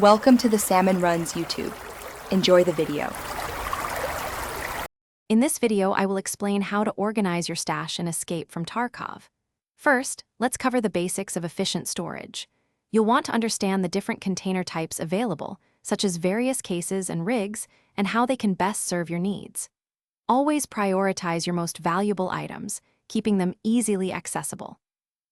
Welcome to the Salmon Runs YouTube. Enjoy the video. In this video, I will explain how to organize your stash and escape from Tarkov. First, let's cover the basics of efficient storage. You'll want to understand the different container types available, such as various cases and rigs, and how they can best serve your needs. Always prioritize your most valuable items, keeping them easily accessible.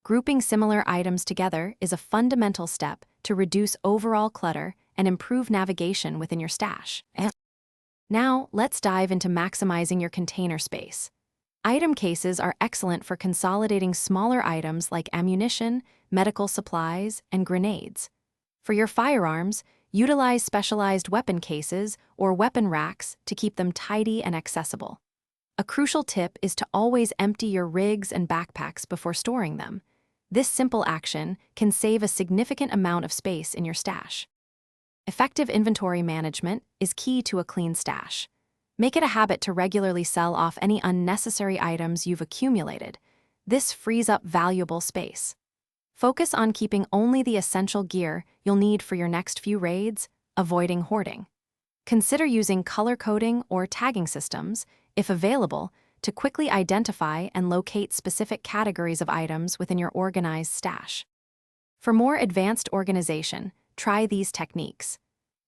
Grouping similar items together is a fundamental step to reduce overall clutter and improve navigation within your stash. Now, let's dive into maximizing your container space. Item cases are excellent for consolidating smaller items like ammunition, medical supplies, and grenades. For your firearms, utilize specialized weapon cases or weapon racks to keep them tidy and accessible. A crucial tip is to always empty your rigs and backpacks before storing them. This simple action can save a significant amount of space in your stash. Effective inventory management is key to a clean stash. Make it a habit to regularly sell off any unnecessary items you've accumulated. This frees up valuable space. Focus on keeping only the essential gear you'll need for your next few raids, avoiding hoarding. Consider using color coding or tagging systems, if available, to quickly identify and locate specific categories of items within your organized stash. For more advanced organization, try these techniques.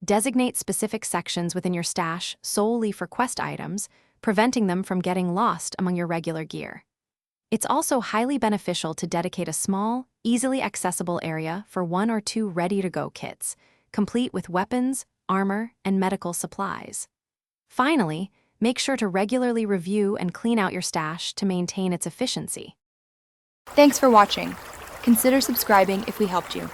Designate specific sections within your stash solely for quest items, preventing them from getting lost among your regular gear. It's also highly beneficial to dedicate a small, easily accessible area for 1 or 2 ready-to-go kits, complete with weapons, armor, and medical supplies. Finally, make sure to regularly review and clean out your stash to maintain its efficiency. Thanks for watching. Consider subscribing if we helped you.